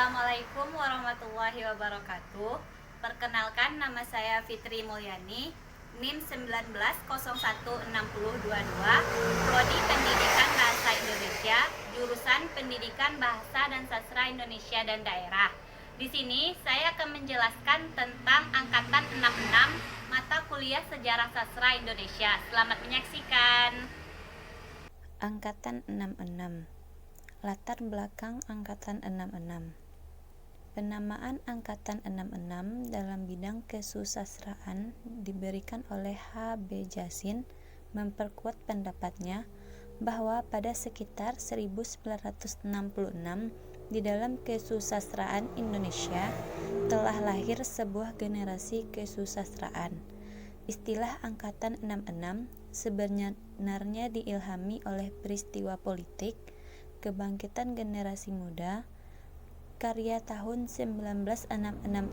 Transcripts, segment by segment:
Assalamualaikum warahmatullahi wabarakatuh. Perkenalkan, nama saya Fitri Mulyani, NIM 19016022, Prodi Pendidikan Bahasa Indonesia, jurusan Pendidikan Bahasa dan Sastra Indonesia dan Daerah. Di sini saya akan menjelaskan tentang angkatan 66 mata kuliah Sejarah Sastra Indonesia. Selamat menyaksikan. Angkatan 66. Latar belakang Angkatan 66. Penamaan Angkatan 66 dalam bidang kesusastraan diberikan oleh H.B. Jasin memperkuat pendapatnya bahwa pada sekitar 1966 di dalam kesusastraan Indonesia telah lahir sebuah generasi kesusastraan. Istilah Angkatan 66 sebenarnya diilhami oleh peristiwa politik kebangkitan generasi muda. Karya tahun 1966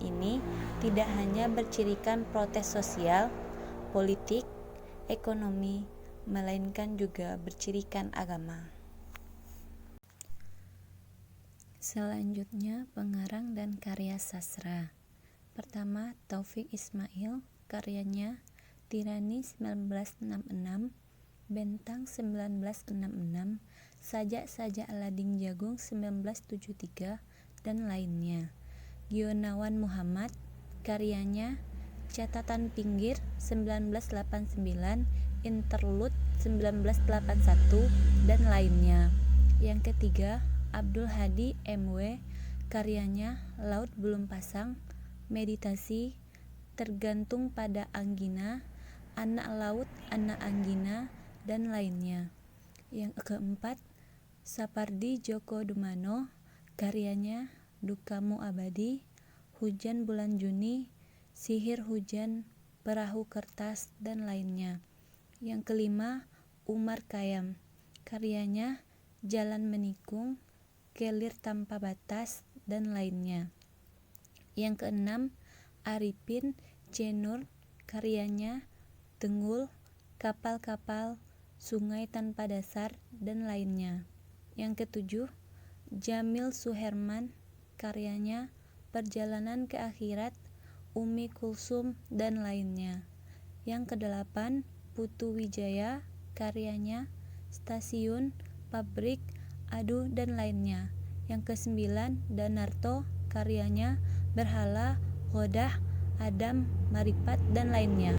ini tidak hanya bercirikan protes sosial, politik, ekonomi, melainkan juga bercirikan agama. Selanjutnya, pengarang dan karya sastra. Pertama, Taufik Ismail, karyanya Tirani 1966, Bentang 1966, Sajak-sajak Lading Jagung 1973, dan lainnya. Gunawan Muhammad, karyanya Catatan Pinggir 1989, Interlude 1981, dan lainnya. Yang ketiga, Abdul Hadi M.W., karyanya Laut Belum Pasang, Meditasi, Tergantung pada Anggina, Anak Laut, Anak Anggina, dan lainnya. Yang keempat, Sapardi Djoko Dumano, karyanya Dukamu Abadi, Hujan Bulan Juni, Sihir Hujan, Perahu Kertas, dan lainnya. Yang kelima, Umar Khayyam, karyanya Jalan Menikung, Kelir Tanpa Batas, dan lainnya. Yang keenam, Arifin C. Nur, karyanya Tenggul, Kapal-kapal, Sungai Tanpa Dasar, dan lainnya. Yang ketujuh, Jamil Suherman, karyanya Perjalanan ke Akhirat, Umi Kulsum, dan lainnya. Yang kedelapan, Putu Wijaya, karyanya Stasiun, Pabrik, Aduh, dan lainnya. Yang kesembilan, Danarto, karyanya Berhala, Ghodah, Adam, Maripat, dan lainnya.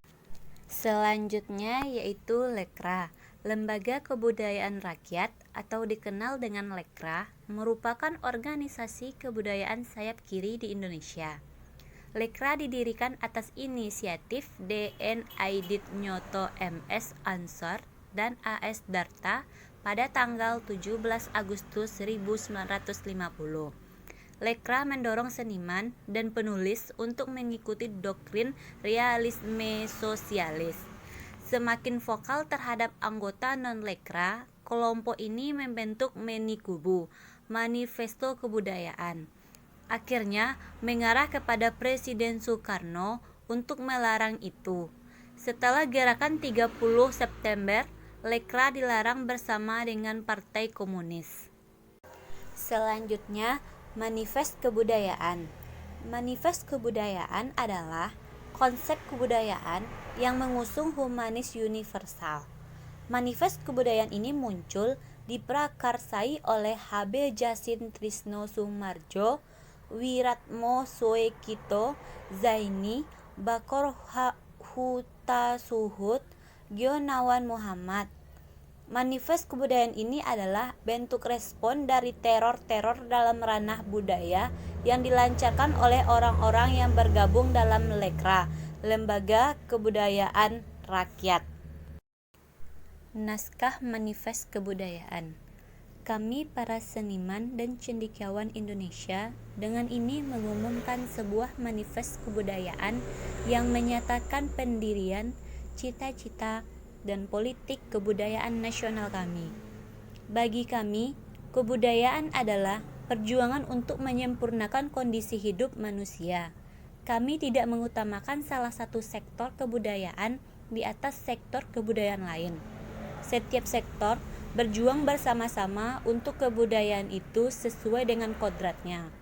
Selanjutnya yaitu Lekra. Lembaga Kebudayaan Rakyat atau dikenal dengan Lekra merupakan organisasi kebudayaan sayap kiri di Indonesia. Lekra didirikan atas inisiatif D.N. Aidit Nyoto M.S. Ansor dan A.S. Darta pada tanggal 17 Agustus 1950. Lekra mendorong seniman dan penulis untuk mengikuti doktrin realisme sosialis. Semakin vokal terhadap anggota non-Lekra, kelompok ini membentuk Menikubu, Manifesto Kebudayaan. Akhirnya mengarah kepada Presiden Soekarno untuk melarang itu. Setelah gerakan 30 September, Lekra dilarang bersama dengan Partai Komunis. Selanjutnya, Manifest Kebudayaan. Manifest Kebudayaan adalah konsep kebudayaan yang mengusung humanis universal. Manifest kebudayaan ini muncul diprakarsai oleh H.B. Jasin Trisno Sumarjo, Wiratmo Soekito, Zaini, Bakor Hutasuhud, Gunawan Muhammad. Manifest kebudayaan ini adalah bentuk respon dari teror-teror dalam ranah budaya yang dilancarkan oleh orang-orang yang bergabung dalam Lekra, Lembaga Kebudayaan Rakyat. Naskah Manifest Kebudayaan. Kami para seniman dan cendekiawan Indonesia dengan ini mengumumkan sebuah manifest kebudayaan yang menyatakan pendirian, cita-cita, dan politik kebudayaan nasional kami. Bagi kami, kebudayaan adalah perjuangan untuk menyempurnakan kondisi hidup manusia. Kami tidak mengutamakan salah satu sektor kebudayaan di atas sektor kebudayaan lain. Setiap sektor berjuang bersama-sama untuk kebudayaan itu sesuai dengan kodratnya.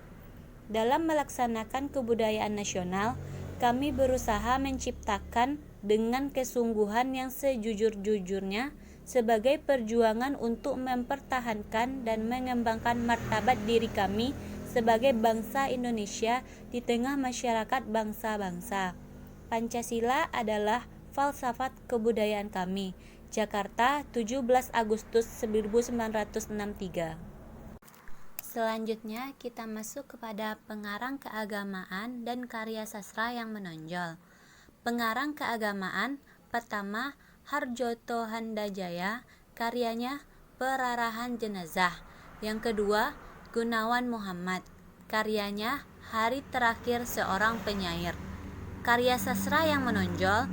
Dalam melaksanakan kebudayaan nasional, kami berusaha menciptakan dengan kesungguhan yang sejujur-jujurnya sebagai perjuangan untuk mempertahankan dan mengembangkan martabat diri kami sebagai bangsa Indonesia di tengah masyarakat bangsa-bangsa. Pancasila adalah falsafat kebudayaan kami. Jakarta, 17 Agustus 1963. Selanjutnya kita masuk kepada pengarang keagamaan dan karya sastra yang menonjol. Pengarang keagamaan pertama Harjoto Handajaya, karyanya Perarahan Jenazah. Yang kedua Gunawan Muhammad, karyanya Hari Terakhir Seorang Penyair. Karya sastra yang menonjol,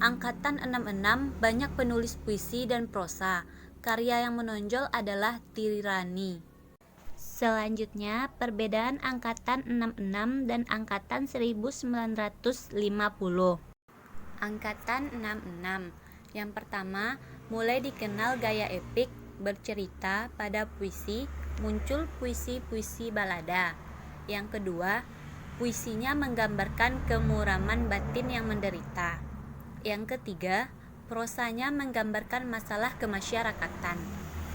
Angkatan 66 banyak penulis puisi dan prosa. Karya yang menonjol adalah Tirani. Selanjutnya, perbedaan Angkatan 66 dan Angkatan 1950. Angkatan 66. Yang pertama, mulai dikenal gaya epik, bercerita pada puisi, muncul puisi-puisi balada. Yang kedua, puisinya menggambarkan kemuraman batin yang menderita. Yang ketiga, prosanya menggambarkan masalah kemasyarakatan.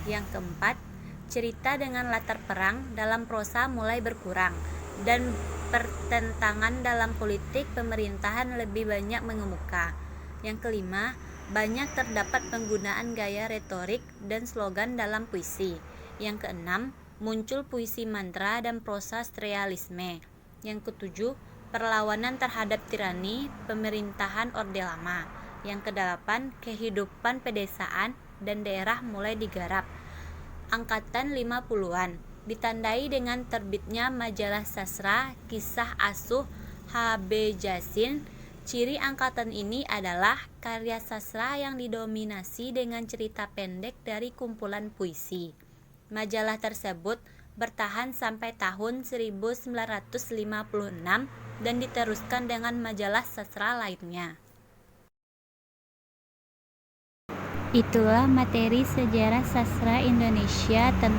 Yang keempat, cerita dengan latar perang dalam prosa mulai berkurang dan pertentangan dalam politik pemerintahan lebih banyak mengemuka. Yang kelima, banyak terdapat penggunaan gaya retorik dan slogan dalam puisi. Yang keenam, muncul puisi mantra dan prosa strealisme. Yang ketujuh, perlawanan terhadap tirani pemerintahan Orde Lama. Yang kedelapan, kehidupan pedesaan dan daerah mulai digarap. Angkatan 50-an ditandai dengan terbitnya majalah sastra Kisah Asuh H.B. Jasin. Ciri angkatan ini adalah karya sastra yang didominasi dengan cerita pendek dari kumpulan puisi. Majalah tersebut bertahan sampai tahun 1956 dan diteruskan dengan majalah sastra lainnya. Itulah materi sejarah sastra Indonesia tentang